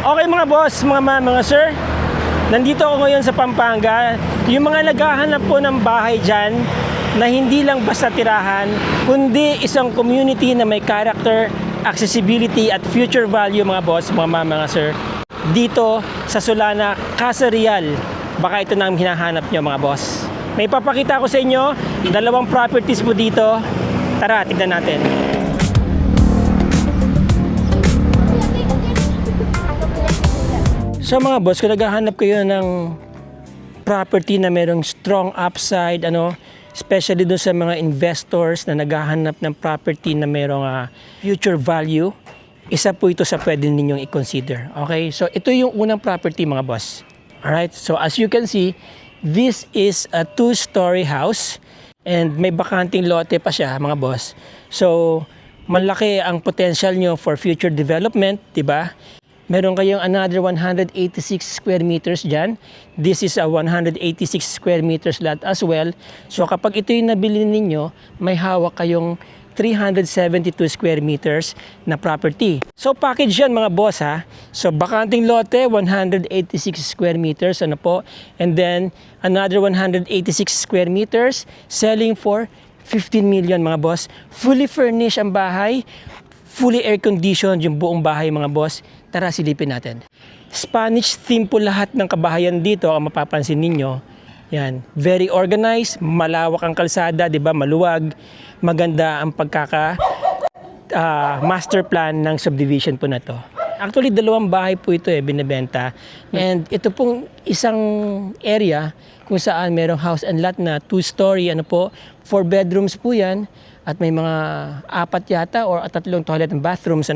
Okay mga boss, mga sir, nandito ako ngayon sa Pampanga. Yung mga naghahanap po ng bahay dyan na hindi lang basta tirahan, kundi isang community na may character, accessibility at future value mga boss, mga sir. Dito sa Solana, Casa Real, baka ito na ang hinahanap nyo mga boss. May papakita ko sa inyo, dalawang properties po dito. Tara, tignan natin. So mga boss, kung naghahanap kayo ng property na merong strong upside, especially dun sa mga investors na naghahanap ng property na merong future value, isa po ito sa pwede ninyong i-consider. Okay, so ito yung unang property mga boss. Alright, so as you can see, this is a 2-story house and may bakanting lote pa siya mga boss. So malaki ang potential nyo for future development, diba? Meron kayong another 186 square meters dyan. This is a 186 square meters lot as well. So kapag ito yung nabili ninyo, may hawak kayong 372 square meters na property. So package yan mga boss ha. So bakanting lote, 186 square meters, and then another 186 square meters selling for 15 million mga boss. Fully furnished ang bahay, fully air-conditioned yung buong bahay mga boss. Tara, silipin natin. Spanish theme po lahat ng kabahayan dito ang mapapansin ninyo. Yan, very organized, malawak ang kalsada, 'di ba? Maluwag, maganda ang master plan ng subdivision po na to. Actually, dalawang bahay po ito binebenta. And ito pong isang area kung saan merong house and lot na 2-story, 4 bedrooms po 'yan. At may mga 4 yata or 3 toilet and bathrooms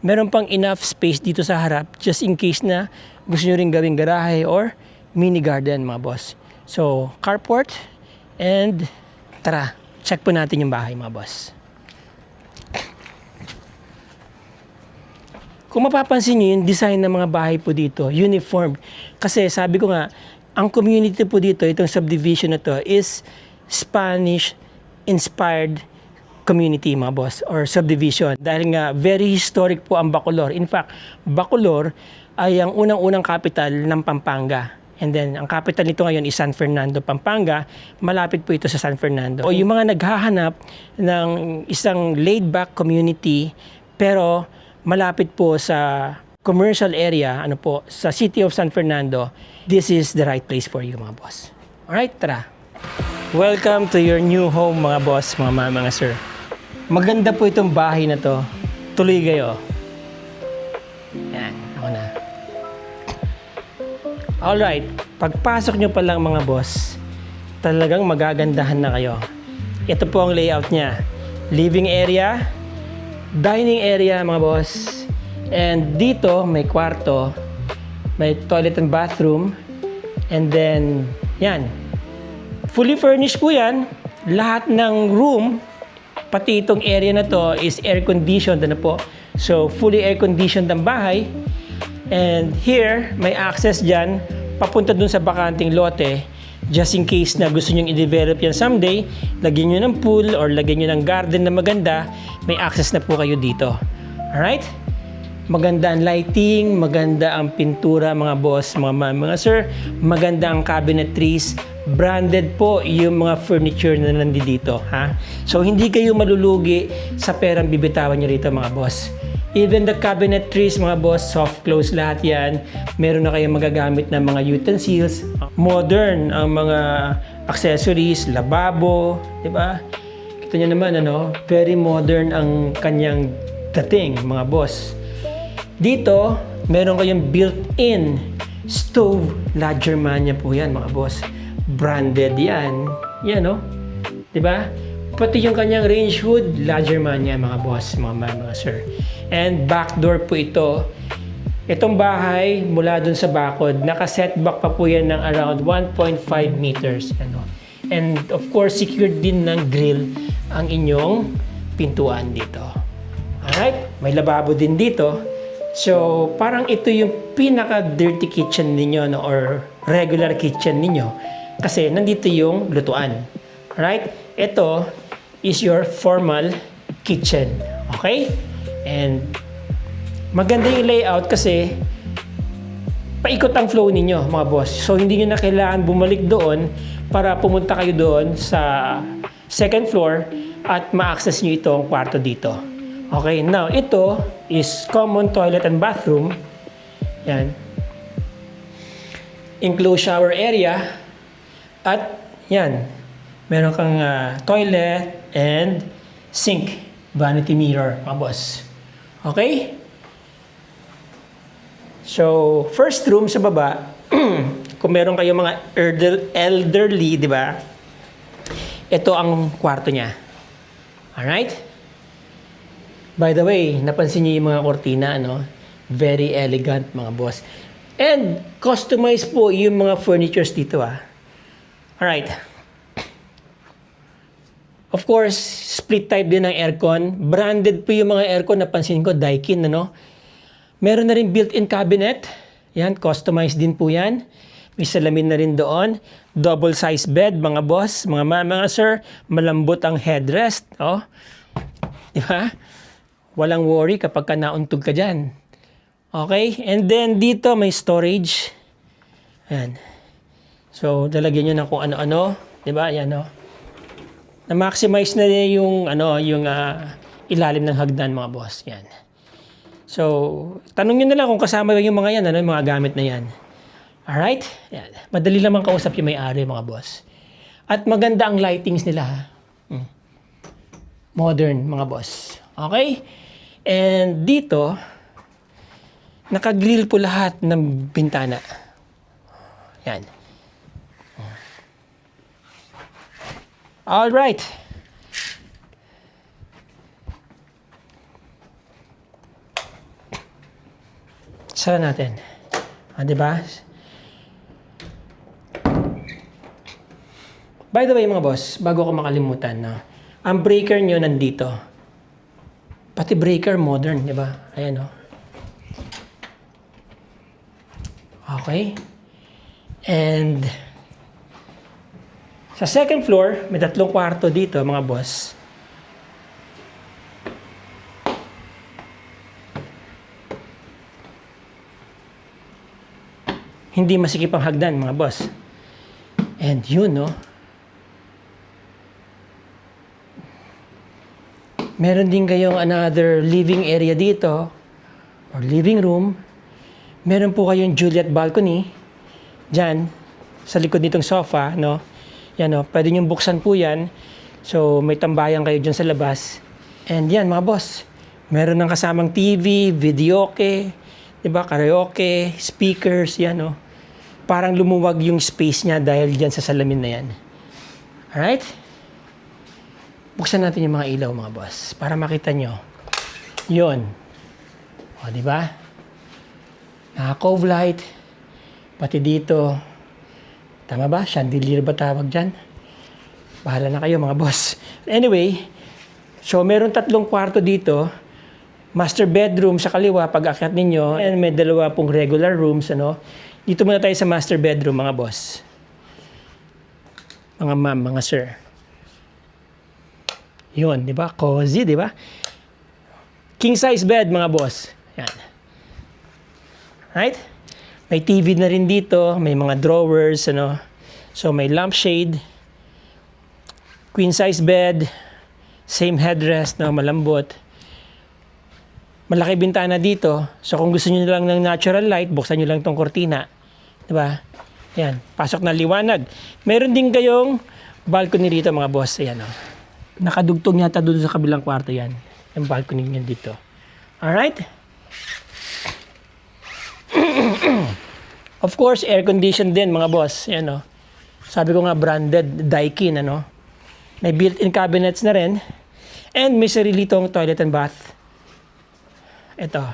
Meron pang enough space dito sa harap just in case na gusto nyo rin gawing garahe or mini garden mga boss. So, carport and tara, check po natin yung bahay mga boss. Kung mapapansin nyo yung design ng mga bahay po dito, uniform. Kasi sabi ko nga, ang community po dito, itong subdivision na to is Spanish inspired community mga boss or subdivision dahil nga very historic po ang Bacolor. In fact, Bacolor ay ang unang-unang capital ng Pampanga. And then, ang capital nito ngayon is San Fernando, Pampanga. Malapit po ito sa San Fernando. O yung mga naghahanap ng isang laid-back community pero malapit po sa commercial area, sa city of San Fernando, this is the right place for you mga boss. Alright, tara. Welcome to your new home mga boss, mga sir. Maganda po itong bahay na to. Tuloy kayo. Yan, ako na. Alright, pagpasok nyo pa lang mga boss, talagang magagandahan na kayo. Ito po ang layout niya. Living area, dining area mga boss, and dito may kwarto, may toilet and bathroom, and then, yan. Fully furnished po yan. Lahat ng room, pati itong area na to is air-conditioned So, fully air-conditioned ang bahay. And here, may access dyan, papunta dun sa bakanting lote. Just in case na gusto nyong i-develop yan someday, lagyan nyo ng pool or lagyan nyo ng garden na maganda, may access na po kayo dito. Alright? Maganda ang lighting, maganda ang pintura mga boss, mga sir. Maganda ang cabinetries. Branded po yung mga furniture na nandito, ha? So, hindi kayo malulugi sa perang bibitawan nyo rito, mga boss. Even the cabinetries, mga boss, soft close lahat yan. Meron na kayong magagamit ng mga utensils. Modern ang mga accessories, lababo, di ba? Kita nyo naman, very modern ang kanyang dating, mga boss. Dito, meron kayong built-in stove. La Germania po yan, mga boss. Branded yan. Yan, diba? Pati yung kanyang range hood, La Germania, mga boss, mga sir. And back door po ito. Itong bahay, mula dun sa bakod, naka-setback pa po yan ng around 1.5 meters. And of course, secured din ng grill ang inyong pintuan dito. Alright? May lababo din dito. So, parang ito yung pinaka-dirty kitchen ninyo or regular kitchen ninyo. Kasi nandito yung lutuan. Alright? Ito is your formal kitchen. Okay? And maganda yung layout kasi paikot ang flow ninyo, mga boss. So, hindi nyo na kailangan bumalik doon para pumunta kayo doon sa second floor at ma-access nyo itong kwarto dito. Okay, now, ito is common toilet and bathroom. Yan. Enclosed shower area. At, yan. Meron kang toilet and sink. Vanity mirror, mga boss. Okay? So, first room sa baba, kung meron kayo mga elderly, di ba? Ito ang kwarto niya. Alright? By the way, napansin niyo yung mga kortina, no? Very elegant, mga boss. And, customized po yung mga furnitures dito, Alright. Of course, split type din ng aircon. Branded po yung mga aircon, napansin ko, Daikin, ano? Meron na rin built-in cabinet. Yan, customized din po yan. May salamin na rin doon. Double size bed, mga boss, mga sir. Malambot ang headrest. Oh. Di ba? Walang worry kapag ka nauntog ka dyan. Okay? And then dito may storage. Yan. So, dalagyan nyo ng kung ano-ano. Di ba? Yan, oh. Na-maximize na yung, ilalim ng hagdan, mga boss. Yan. So, tanong nyo na lang kung kasama yung mga yan, yung mga gamit na yan. Alright? Yan. Madali naman kausap yung may-ari, mga boss. At maganda ang lightings nila, Modern, mga boss. Okay? And dito, naka-grill po lahat ng bintana. Yan. Alright. Sara natin. Diba? By the way, mga boss, bago ko makalimutan, no? Ang breaker nyo nandito. Pati breaker modern, diba? Ayan, no? Okay. And sa second floor, may 3 kwarto dito, mga boss. Hindi masikip ang hagdan, mga boss. And yun, no? Meron din kayong another living area dito, or living room. Meron po kayong Juliet balcony, dyan, sa likod nitong sofa, no? Yan, no? Pwede nyo buksan po yan. So, may tambayan kayo dyan sa labas. And yan, mga boss. Meron ng kasamang TV, videoke, diba? Karaoke, speakers, yan, no? Parang lumuwag yung space niya dahil dyan sa salamin na yan. Alright? Buksan natin yung mga ilaw, mga boss, para makita nyo. Yun. O, diba? Naka-cove light. Pati dito. Tama ba? Chandelier ba tawag dyan? Bahala na kayo, mga boss. Anyway, so meron 3 kwarto dito. Master bedroom sa kaliwa pag akyat ninyo. And may 2 pong regular rooms, ano? Dito muna tayo sa master bedroom, mga boss. Mga ma'am, mga sir. Yun, di ba? Cozy, di ba? King size bed, mga boss. Yan. Right? May TV na rin dito. May mga drawers, ano. So, may lampshade. Queen size bed. Same headrest, no? Malambot. Malaki bintana dito. So, kung gusto nyo lang ng natural light, buksan nyo lang tong kortina. Diba? Ayan. Pasok na liwanag. Meron din kayong balcony dito, mga boss. Ayan, oh. Nakadugtong yata doon sa kabilang kwarto yan. Yung balcony niyan dito. Alright? Of course, air conditioned din, mga boss. Ayan, oh. Sabi ko nga, branded Daikin, ano? May built-in cabinets na rin. And may sarili tong toilet and bath. Ito.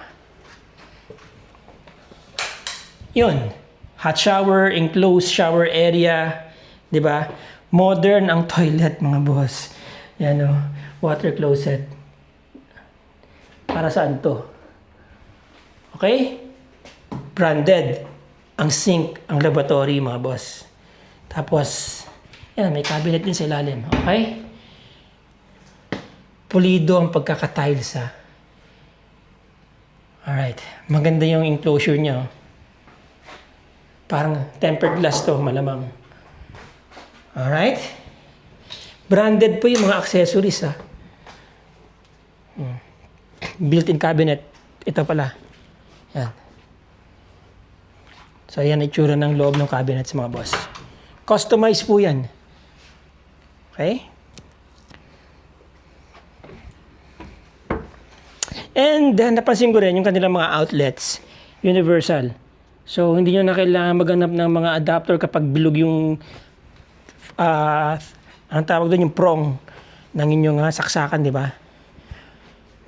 Yun. Hot shower, enclosed shower area. Diba? Modern ang toilet, mga boss. Yan, o. Water closet. Para saan to? Okay? Branded. Ang sink, ang lavatory, mga boss. Tapos, yan, may cabinet din sa ilalim. Okay? Pulido ang pagkaka-tiles, ha. Alright. Maganda yung enclosure niya. Parang tempered glass to, malamang. Alright. Branded po yung mga accessories, ha. Built-in cabinet. Ito pala. Yan. So, yan ang itsura ng loob ng cabinets, mga boss. Customized po yan. Okay? And then, napansin ko rin yung kanilang mga outlets. Universal. So, hindi nyo na kailangan maghanap ng mga adapter kapag bilog yung anong tawag doon, yung prong ng inyong saksakan, di ba?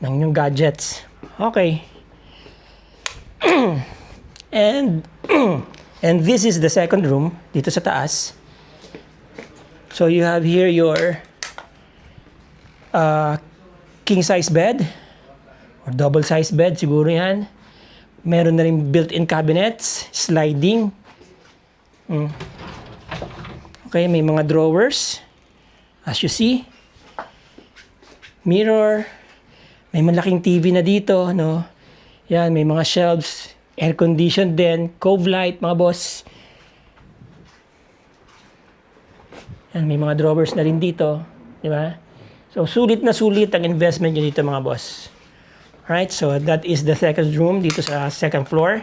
Ng inyong gadgets. Okay. And this is the second room dito sa taas. So you have here your king size bed or double size bed siguro yan. Meron na rin built-in cabinets, sliding. Okay, may mga drawers as you see. Mirror. May malaking TV na dito, no? Yan, may mga shelves. Air conditioned din, cove light, mga boss. Yan, may mga drawers na rin dito, di ba? So, sulit na sulit ang investment nyo dito, mga boss. Alright, so that is the second room dito sa second floor.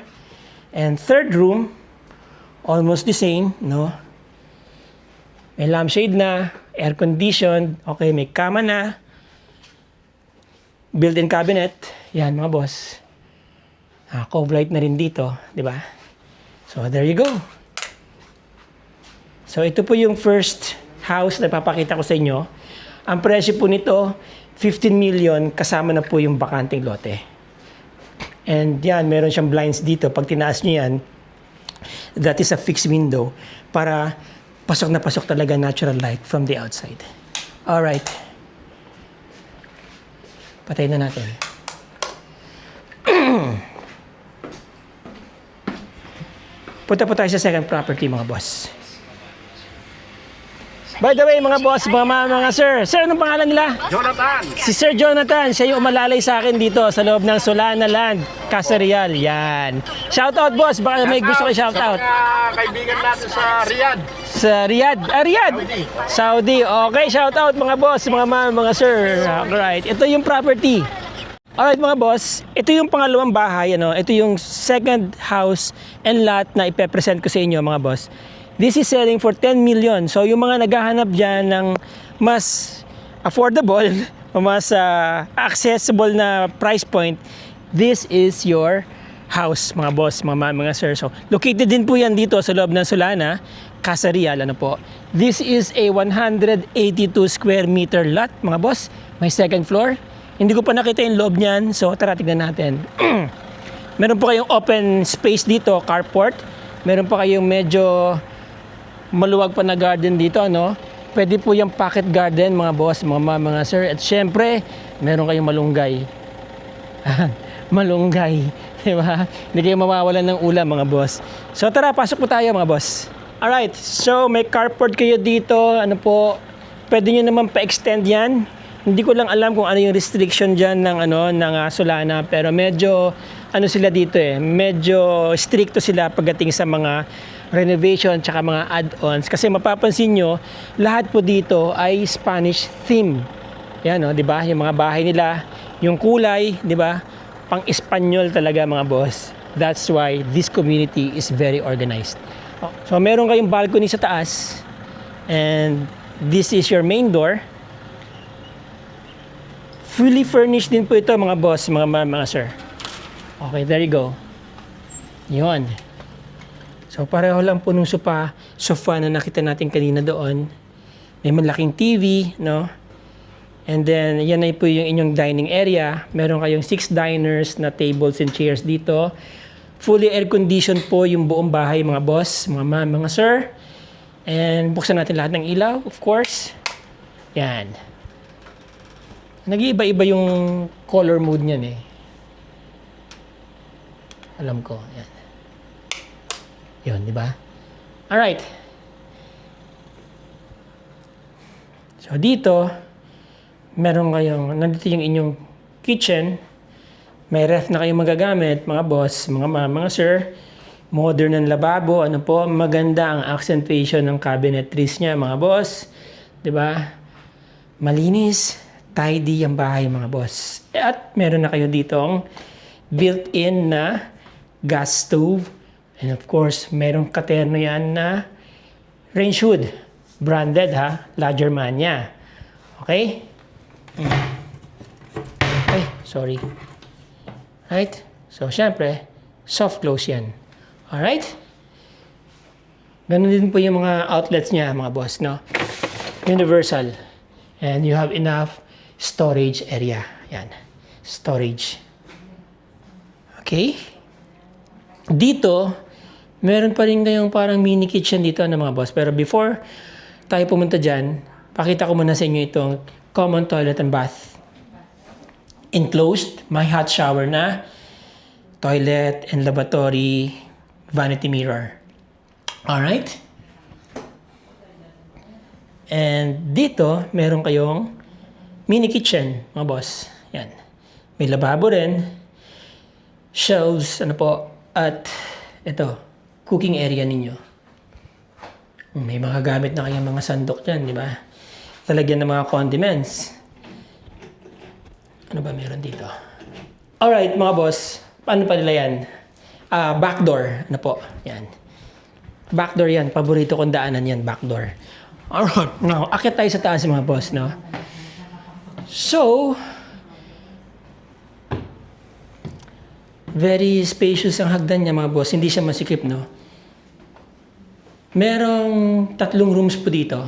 And third room, almost the same, no? May lampshade na, air conditioned, okay, may kama na, built-in cabinet, yan, mga boss. Cove light na rin dito, di ba? So, there you go. So, ito po yung first house na papakita ko sa inyo. Ang presyo po nito, 15 million, kasama na po yung bakanting lote. And yan, meron siyang blinds dito. Pag tinaas nyo yan, that is a fixed window para pasok na pasok talaga natural light from the outside. Alright. Patayin na natin. Punta po tayo sa second property, mga boss. By the way, mga boss, mga sir. Sir, anong pangalan nila? Jonathan! Si Sir Jonathan. Siya yung umalalay sa akin dito sa loob ng Solana Land, Casa Real. Yan. Shoutout, boss. Baka may gusto kayo shoutout. Sa mga kaibigan natin sa Riyadh. Sa Riyadh. Riyadh. Saudi. Okay, shoutout mga boss, mga sir. Alright. Ito yung property. Alright mga boss, ito yung pangalawang bahay, ano? Ito yung second house and lot na ipepresent ko sa inyo, mga boss. This is selling for 10 million. So yung mga naghahanap dyan ng mas affordable, mas accessible na price point, this is your house, mga boss, mga sir. So located din po yan dito sa loob ng Solana, Casa Real, ano po. This is a 182 square meter lot, mga boss. May second floor. Hindi ko pa nakita yung loob niyan, so tara tignan natin. Meron po kayong open space dito, carport. Meron pa kayong medyo maluwag pa na garden dito, no? Pwede po yung pocket garden, mga boss, mga sir. At syempre, meron kayong malunggay. Malunggay, di ba? Hindi kayo mawawalan ng ulam, mga boss. So tara, pasok po tayo, mga boss. Alright, so may carport kayo dito. Ano po, pwede nyo naman pa-extend yan. Hindi ko lang alam kung ano yung restriction dyan ng Solana, pero medyo sila dito medyo stricto sila pagdating sa mga renovation tsaka mga add-ons, kasi mapapansin nyo lahat po dito ay Spanish theme. Yan, di ba? Yung mga bahay nila, yung kulay, di ba? Pang-Espanyol talaga, mga boss. That's why this community is very organized. So meron kayong balcony sa taas, and this is your main door. Fully furnished din po ito, mga boss, mga sir. Okay, there you go. Yun. So, pareho lang po nung sofa na nakita natin kanina doon. May malaking TV, no? And then, yan na po yung inyong dining area. Meron kayong 6 diners na tables and chairs dito. Fully air-conditioned po yung buong bahay, mga boss, mga sir. And buksan natin lahat ng ilaw, of course. Yan. Nag-iiba-iba yung color mood niyan Alam ko. Yan. Yun, di ba? Alright. So, dito, nandito yung inyong kitchen. May ref na kayong magagamit, mga boss, mga sir. Modern ang lababo. Ano po, maganda ang accentuation ng cabinetries niya, mga boss. 'Di ba? Malinis, tidy ang bahay, mga boss. At meron na kayo ditong built-in na gas stove. And of course, merong katerno yan na range hood. Branded ha, La Germania. Okay? Ay, sorry. Right? So, syempre, soft close yan. Alright? Ganun din po yung mga outlets niya, mga boss, no? Universal. And you have enough storage area. Yan. Storage. Okay? Dito, meron pa rin kayong parang mini kitchen dito na mga boss. Pero before tayo pumunta dyan, pakita ko muna sa inyo itong common toilet and bath. Enclosed, may hot shower na, toilet and lavatory, vanity mirror. Alright? And dito, meron kayong mini kitchen, mga boss. Yan. May lababo rin, shelves, ano po, at ito, cooking area ninyo. May mga gamit na kayong mga sandok dyan, di ba? Lalagyan ng mga condiments. Ano ba meron dito? Alright, mga boss. Paano pa nila yan? Backdoor. Ano po? Yan. Backdoor yan. Paborito kong daanan yan, backdoor. Alright. Now, akit tayo sa taas, mga boss, no? So, very spacious ang hagdan niya, mga boss. Hindi siya masikip, no? Merong 3 rooms po dito.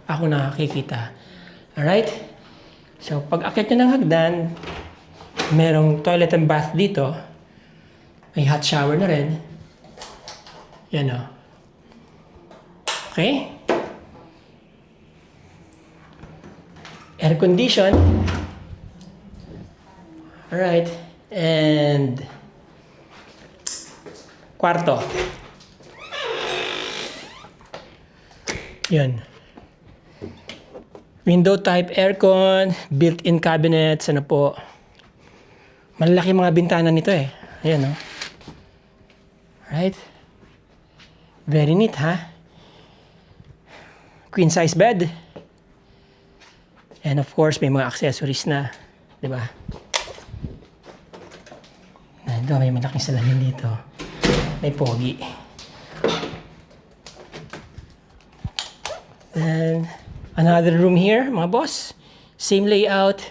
Ako nakakikita. Alright? So, pag akit nyo ng hagdan, merong toilet and bath dito. May hot shower na rin. Yan, o. Okay? Air condition. Alright. And kwarto. Yun. Window type aircon, built-in cabinets, ano po. Malaki mga bintana nito eh. Ayan, no? Right? Very neat, ha? Queen size bed. And of course, may mga accessories na. Di ba? Nandito, may malaking salamin dito. May pogi. And another room here, mga boss. Same layout.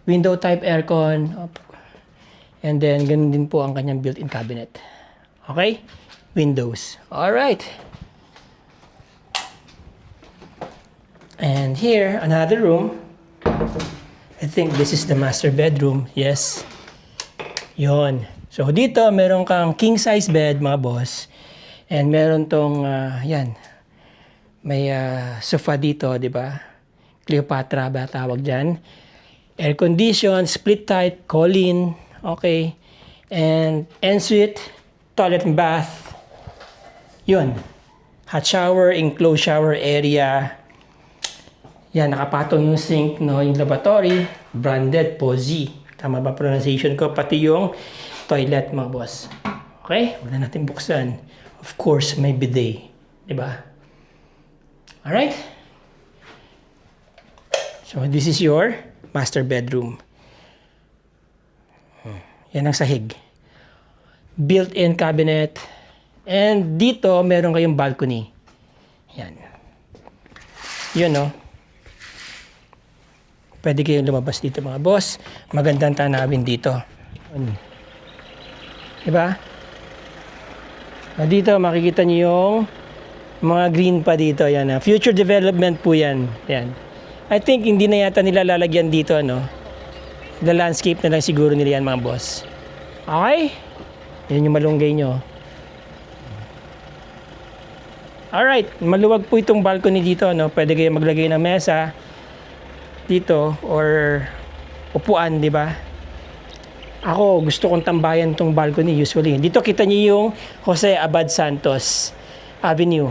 Window type aircon. And then, ganun din po ang kanyang built-in cabinet. Okay? Windows. Alright. And here, another room. I think this is the master bedroom. Yes. Yon. So, dito, meron kang king size bed, mga boss. And meron tong, yan. May sofa dito, di ba? Cleopatra ba tawag dyan? Air condition, split type, call-in. Okay. And ensuite, toilet and bath. Yun. Hot shower, enclosed shower area. Yan, nakapatong yung sink, no? Yung lavatory, branded, Pozzi. Tama ba pronunciation ko? Pati yung toilet, mga boss. Okay? Huwag na natin buksan. Of course, may bidet. Diba? Alright? So, this is your master bedroom. Yan ang sahig. Built-in cabinet. And dito, meron kayong balcony. Yan. Yun, no? Pwede kayong lumabas dito, mga boss. Magandang tanawin dito. Diba? Dito, makikita niyo yung mga green pa dito. Yan, future development po yan. Yan. I think hindi na yata nila lalagyan dito, ano? The landscape na lang siguro nila yan, mga boss. Okay? Yan yung malunggay nyo. Alright, maluwag po itong balcony dito, no? Pwede kayo maglagay ng mesa dito or upuan, di ba? Ako, gusto kong tambayan tong balcony usually. Dito kita niyo yung Jose Abad Santos Avenue.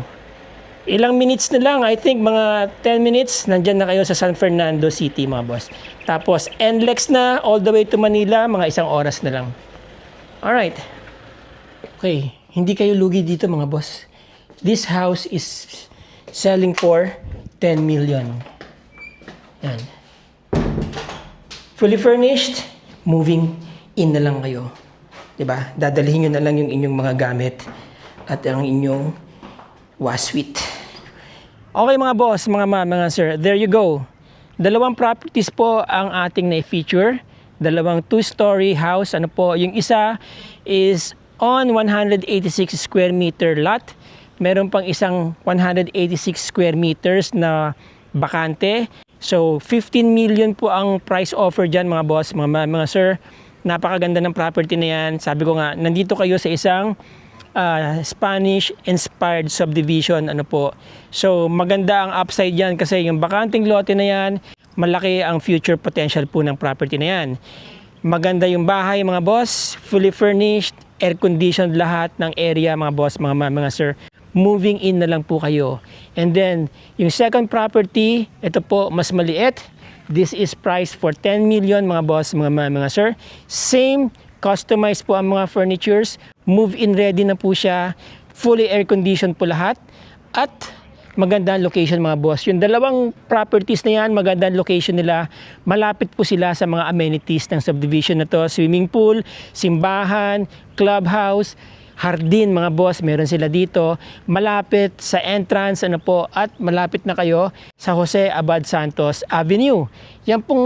Ilang minutes na lang, I think mga 10 minutes, nandyan na kayo sa San Fernando City, mga boss. Tapos, NLEX na all the way to Manila, mga 1 oras na lang. Alright. Okay. Hindi kayo lugi dito mga boss. This house is selling for 10 million. Yan. Fully furnished, moving in na lang kayo. 'Di ba? Dadalhin nyo na lang yung inyong mga gamit at ang inyong wash suite. Okay mga boss, mga ma'am, mga sir, there you go. Dalawang properties po ang ating na-feature. Dalawang 2-story house. Ano po, yung isa is on 186 square meter lot. Meron pang isang 186 square meters na bakante. So, 15 million po ang price offer dyan mga boss, mga sir. Napakaganda ng property na yan. Sabi ko nga, nandito kayo sa isang Spanish-inspired subdivision. Ano po. So, maganda ang upside yan kasi yung bakanting lote na yan, malaki ang future potential po ng property na yan. Maganda yung bahay mga boss, fully furnished, air-conditioned lahat ng area mga boss, mga sir. Moving in na lang po kayo. And then, yung second property, ito po, mas maliit. This is priced for 10 million mga boss, mga sir. Same, customized po ang mga furnitures. Move-in ready na po siya. Fully air-conditioned po lahat. At magandang location mga boss. Yung dalawang properties na yan, magandang location nila. Malapit po sila sa mga amenities ng subdivision na to. Swimming pool, simbahan, clubhouse, hardin mga boss, meron sila dito. Malapit sa entrance, ano po, at malapit na kayo sa Jose Abad Santos Avenue. Yan pong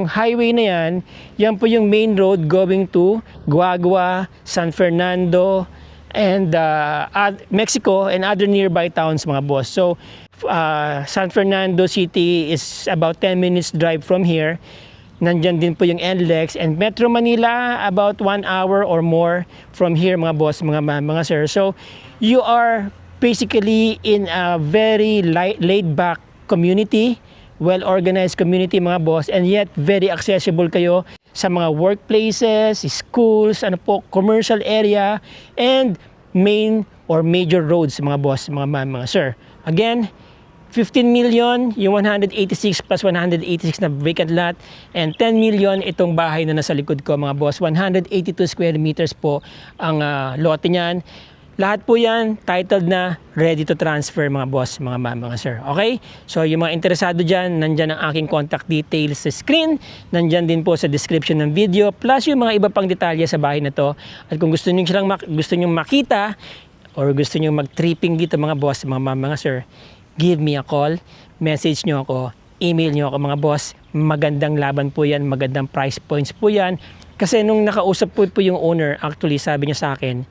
highway na yan po yung main road going to Guagua, San Fernando, and Mexico and other nearby towns mga boss. So, San Fernando City is about 10 minutes drive from here. Nandyan din po yung NLEX, and Metro Manila about 1 hour or more from here mga boss, mga sir. So you are basically in a very laid back community, well organized community mga boss, and yet very accessible kayo sa mga workplaces, schools, ano po, commercial area, and main or major roads mga boss, mga sir. Again, 15 million, yung 186 plus 186 na vacant lot, and 10 million itong bahay na nasa likod ko mga boss. 182 square meters po ang lote niyan. Lahat po yan titled na ready to transfer mga boss, mga sir. Okay? So yung mga interesado dyan, nandyan ang aking contact details sa screen. Nandyan din po sa description ng video, plus yung mga iba pang detalye sa bahay na to. At kung gusto nyo makita or gusto nyo mag-tripping dito mga boss, mga sir, give me a call, message nyo ako, email nyo ako mga boss. Magandang laban po yan, magandang price points po yan. Kasi nung nakausap po yung owner, actually sabi niya sa akin,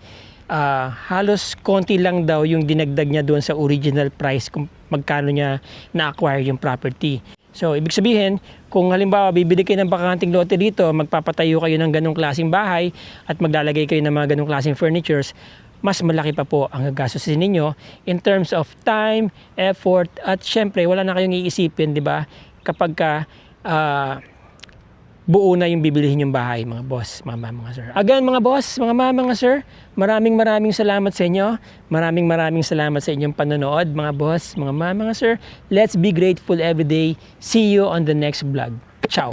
halos konti lang daw yung dinagdag niya doon sa original price kung magkano niya na-acquire yung property. So, ibig sabihin, kung halimbawa bibili kayo ng bakanting lote dito, magpapatayo kayo ng ganong klaseng bahay at maglalagay kayo ng mga ganong klaseng furnitures, mas malaki pa po ang gagastusin ninyo in terms of time, effort, at syempre wala na kayong iisipin, di ba? Kapag buo na yung bibilihin yung bahay, mga boss, mga sir. Again, mga boss, mga sir, maraming salamat sa inyo. Maraming salamat sa inyong panonood, mga boss, mga sir. Let's be grateful every day. See you on the next vlog. Ciao!